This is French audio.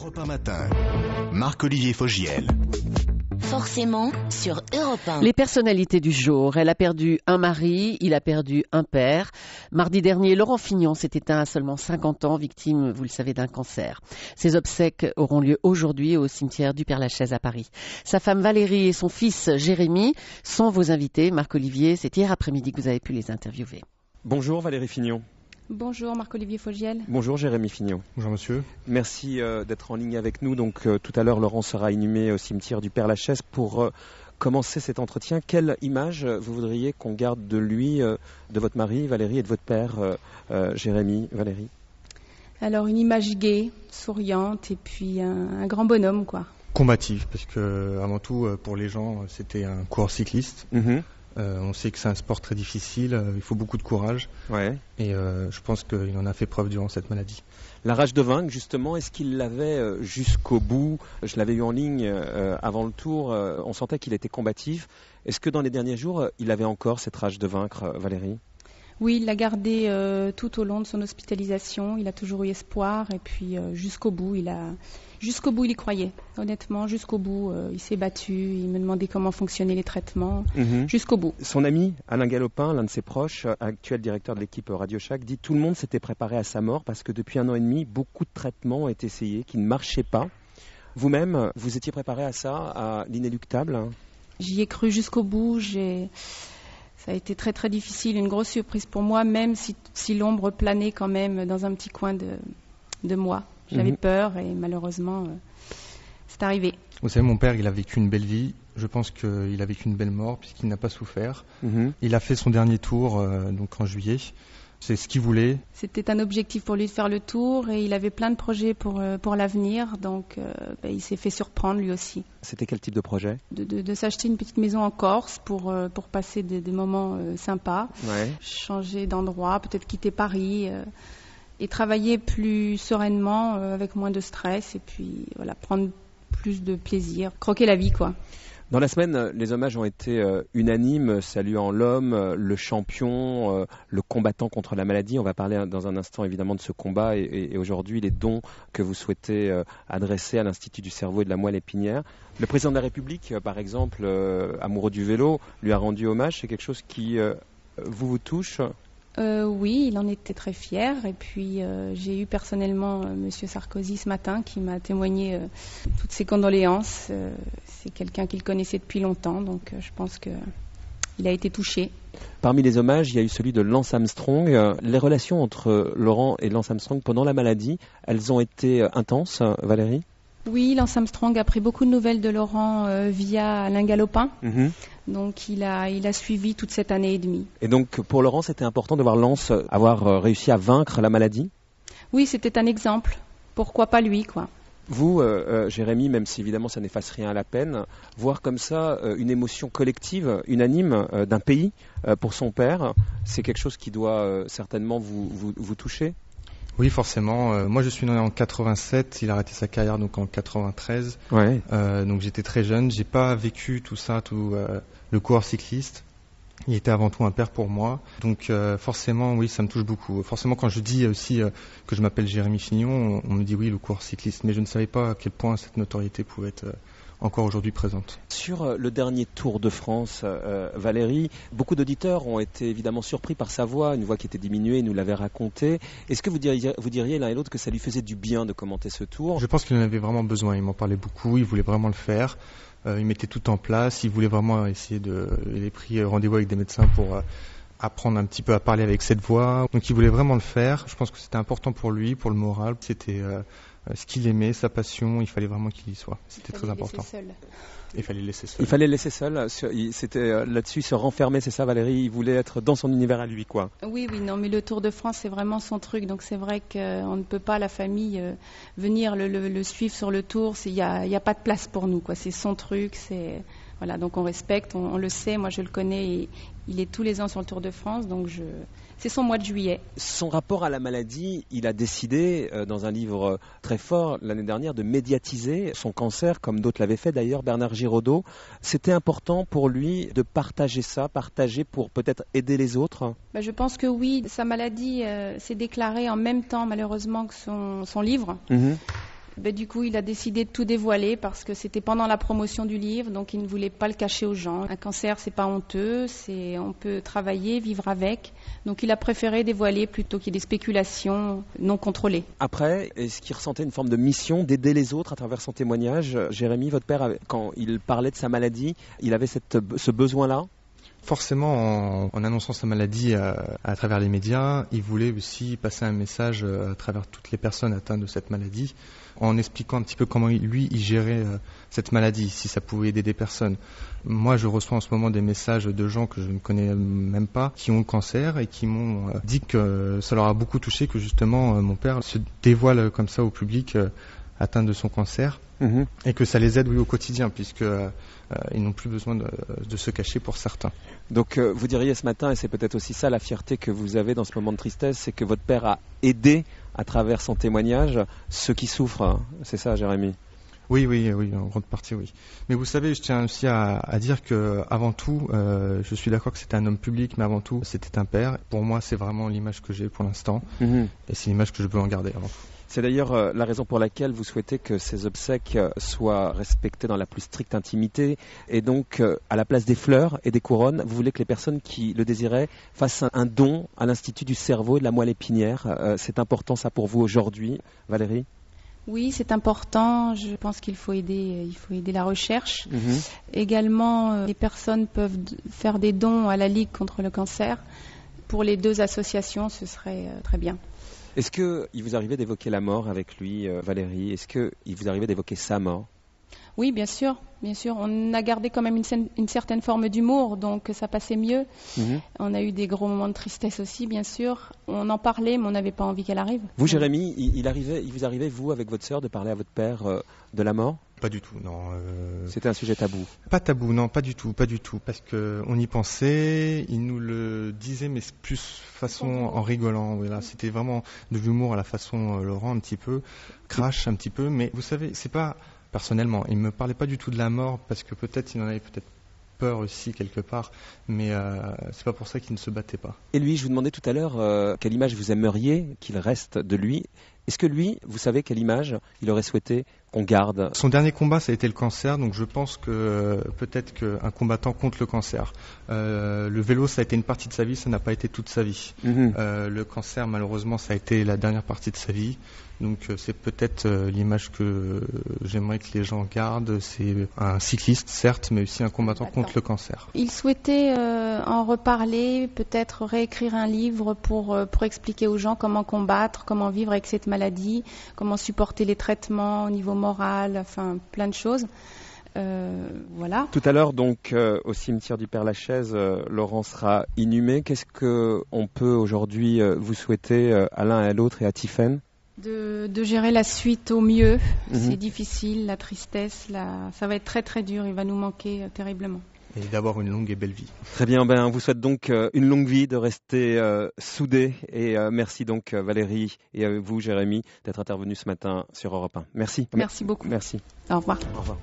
Europe 1 matin, Marc-Olivier Fogiel. Forcément sur Europe 1. Les personnalités du jour. Elle a perdu un mari, il a perdu un père. Mardi dernier, Laurent Fignon s'est éteint à seulement 50 ans, victime, vous le savez, d'un cancer. Ses obsèques auront lieu aujourd'hui au cimetière du Père-Lachaise à Paris. Sa femme Valérie et son fils Jérémy sont vos invités. Marc-Olivier, c'est hier après-midi que vous avez pu les interviewer. Bonjour Valérie Fignon. Bonjour Marc-Olivier Fogiel. Bonjour Jérémy Fignon. Bonjour monsieur. Merci d'être en ligne avec nous. Donc tout à l'heure, Laurent sera inhumé au cimetière du Père-Lachaise. Pour commencer cet entretien, quelle image vous voudriez qu'on garde de lui, de votre mari Valérie et de votre père Jérémy? Valérie? Alors une image gaie, souriante et puis un grand bonhomme quoi. Combatif, parce que avant tout pour les gens c'était un coureur cycliste. On sait que c'est un sport très difficile, il faut beaucoup de courage. Ouais. Et je pense qu'il en a fait preuve durant cette maladie. La rage de vaincre, justement, est-ce qu'il l'avait jusqu'au bout? Je l'avais eu en ligne avant le tour, on sentait qu'il était combatif. Est-ce que dans les derniers jours, il avait encore cette rage de vaincre, Valérie? Oui, il l'a gardé tout au long de son hospitalisation. Il a toujours eu espoir et puis jusqu'au bout, il y croyait. Honnêtement, jusqu'au bout, il s'est battu. Il me demandait comment fonctionnaient les traitements. Jusqu'au bout. Son ami Alain Galopin, l'un de ses proches, actuel directeur de l'équipe Radio Shack, dit tout le monde s'était préparé à sa mort parce que depuis 1 an et demi, beaucoup de traitements ont été essayés qui ne marchaient pas. Vous-même, vous étiez préparé à ça, à l'inéluctable? J'y ai cru jusqu'au bout. Ça a été très très difficile, une grosse surprise pour moi, même si l'ombre planait quand même dans un petit coin de moi. J'avais peur et malheureusement, c'est arrivé. Vous savez, mon père, il a vécu une belle vie. Je pense qu'il a vécu une belle mort puisqu'il n'a pas souffert. Il a fait son dernier tour donc en juillet. C'est ce qu'il voulait. C'était un objectif pour lui de faire le tour et il avait plein de projets pour l'avenir. Donc il s'est fait surprendre lui aussi. C'était quel type de projet? De s'acheter une petite maison en Corse pour passer des moments sympas. Ouais. Changer d'endroit, peut-être quitter Paris et travailler plus sereinement avec moins de stress. Et puis voilà, prendre plus de plaisir, croquer la vie quoi. Dans la semaine, les hommages ont été unanimes, saluant l'homme, le champion, le combattant contre la maladie. On va parler dans un instant évidemment de ce combat et aujourd'hui les dons que vous souhaitez adresser à l'Institut du cerveau et de la moelle épinière. Le président de la République, par exemple, amoureux du vélo, lui a rendu hommage. C'est quelque chose qui vous touche? Oui, il en était très fier. Et puis j'ai eu personnellement Monsieur Sarkozy ce matin qui m'a témoigné toutes ses condoléances. C'est quelqu'un qu'il connaissait depuis longtemps, donc je pense qu'il a été touché. Parmi les hommages, il y a eu celui de Lance Armstrong. Les relations entre Laurent et Lance Armstrong pendant la maladie, elles ont été intenses, Valérie? Oui, Lance Armstrong a pris beaucoup de nouvelles de Laurent via Alain Galopin. Donc il a suivi toute cette année et demie. Et donc pour Laurent, c'était important de voir Lance avoir réussi à vaincre la maladie? Oui, c'était un exemple. Pourquoi pas lui, quoi. Vous, Jérémy, même si évidemment ça n'efface rien à la peine, voir comme ça une émotion collective, unanime d'un pays pour son père, c'est quelque chose qui doit certainement vous toucher? Oui, forcément. Moi, je suis né en 87. Il a arrêté sa carrière donc en 93. Ouais. Donc j'étais très jeune. J'ai pas vécu tout ça, le coureur cycliste. Il était avant tout un père pour moi. Donc forcément, oui, ça me touche beaucoup. Forcément, quand je dis aussi que je m'appelle Jérémy Fignon, on me dit oui, le coureur cycliste. Mais je ne savais pas à quel point cette notoriété pouvait être encore aujourd'hui présente. Sur le dernier Tour de France, Valérie, beaucoup d'auditeurs ont été évidemment surpris par sa voix, une voix qui était diminuée, il nous l'avait raconté. Est-ce que vous diriez l'un et l'autre que ça lui faisait du bien de commenter ce Tour? Je pense qu'il en avait vraiment besoin, il m'en parlait beaucoup, il voulait vraiment le faire. Il mettait tout en place, il voulait vraiment essayer il a pris rendez-vous avec des médecins pour apprendre un petit peu à parler avec cette voix. Donc il voulait vraiment le faire. Je pense que c'était important pour lui, pour le moral. C'était ce qu'il aimait, sa passion, il fallait vraiment qu'il y soit. C'était très important. Il fallait le laisser seul. Il fallait le laisser seul. C'était là-dessus, se renfermer, c'est ça Valérie? Il voulait être dans son univers à lui, quoi. Oui, non, mais le Tour de France, c'est vraiment son truc. Donc c'est vrai qu'on ne peut pas, la famille, venir le suivre sur le Tour. Il n'y a pas de place pour nous, quoi. C'est son truc, Voilà, donc on respecte, on le sait. Moi, je le connais. Il est tous les ans sur le Tour de France, donc c'est son mois de juillet. Son rapport à la maladie, il a décidé, dans un livre très fort l'année dernière, de médiatiser son cancer, comme d'autres l'avaient fait d'ailleurs, Bernard Giraudot. C'était important pour lui de partager ça, partager pour peut-être aider les autres? Je pense que oui. Sa maladie s'est déclarée en même temps, malheureusement, que son livre. Du coup, il a décidé de tout dévoiler parce que c'était pendant la promotion du livre, donc il ne voulait pas le cacher aux gens. Un cancer, c'est pas honteux, on peut travailler, vivre avec. Donc il a préféré dévoiler plutôt qu'il y ait des spéculations non contrôlées. Après, est-ce qu'il ressentait une forme de mission d'aider les autres à travers son témoignage? Jérémy, votre père, quand il parlait de sa maladie, il avait ce besoin-là? Forcément, en annonçant sa maladie à travers les médias, il voulait aussi passer un message à travers toutes les personnes atteintes de cette maladie, en expliquant un petit peu comment il gérait cette maladie, si ça pouvait aider des personnes. Moi, je reçois en ce moment des messages de gens que je ne connais même pas, qui ont le cancer et qui m'ont dit que ça leur a beaucoup touché, que justement mon père se dévoile comme ça au public atteint de son cancer. Et que ça les aide au quotidien, puisque ils n'ont plus besoin de se cacher pour certains. Donc vous diriez ce matin, et c'est peut-être aussi ça la fierté que vous avez dans ce moment de tristesse, c'est que votre père a aidé à travers son témoignage ceux qui souffrent. Hein. C'est ça, Jérémy? Oui, en grande partie, oui. Mais vous savez, je tiens aussi à dire que avant tout, je suis d'accord que c'était un homme public, mais avant tout, c'était un père. Pour moi, c'est vraiment l'image que j'ai pour l'instant, et c'est l'image que je veux en garder avant tout. C'est d'ailleurs la raison pour laquelle vous souhaitez que ces obsèques soient respectées dans la plus stricte intimité. Et donc, à la place des fleurs et des couronnes, vous voulez que les personnes qui le désiraient fassent un don à l'Institut du cerveau et de la moelle épinière. C'est important ça pour vous aujourd'hui, Valérie? Oui, c'est important. Je pense qu'il faut aider la recherche. Également, les personnes peuvent faire des dons à la Ligue contre le cancer. Pour les deux associations, ce serait très bien. Est-ce qu'il vous arrivait d'évoquer la mort avec lui, Valérie? Est-ce qu'il vous arrivait d'évoquer sa mort? Oui, bien sûr. On a gardé quand même une certaine forme d'humour, donc ça passait mieux. On a eu des gros moments de tristesse aussi, bien sûr. On en parlait, mais on n'avait pas envie qu'elle arrive. Vous, Jérémy, il vous arrivait, vous, avec votre sœur, de parler à votre père de la mort? Pas du tout, non. C'était un sujet tabou? Pas tabou, non, pas du tout, parce qu'on y pensait, il nous le disait, mais plus façon en rigolant. Voilà. C'était vraiment de l'humour à la façon Laurent, un petit peu, crash un petit peu, mais vous savez, c'est pas personnellement, il me parlait pas du tout de la mort, parce que peut-être il en avait peur aussi quelque part, mais c'est pas pour ça qu'il ne se battait pas. Et lui, je vous demandais tout à l'heure quelle image vous aimeriez qu'il reste de lui. Est-ce que lui, vous savez quelle image il aurait souhaité qu'on garde? Son dernier combat, ça a été le cancer, donc je pense que peut-être qu'un combattant contre le cancer. Le vélo, ça a été une partie de sa vie, ça n'a pas été toute sa vie. Le cancer, malheureusement, ça a été la dernière partie de sa vie. Donc c'est peut-être l'image que j'aimerais que les gens gardent. C'est un cycliste, certes, mais aussi un combattant contre le cancer. Il souhaitait en reparler, peut-être réécrire un livre pour expliquer aux gens comment combattre, comment vivre avec cette maladie, comment supporter les traitements au niveau moral, enfin plein de choses. Voilà. Tout à l'heure, donc, au cimetière du Père-Lachaise, Laurent sera inhumé. Qu'est-ce qu'on peut aujourd'hui vous souhaiter à l'un et à l'autre et à Tiffaine? De gérer la suite au mieux. C'est difficile, la tristesse, ça va être très très dur, il va nous manquer terriblement. Et d'avoir une longue et belle vie. Très bien, on vous souhaite donc une longue vie, de rester soudés. Et merci donc Valérie et vous Jérémy d'être intervenus ce matin sur Europe 1. Merci. Merci beaucoup. Merci. Au revoir. Au revoir.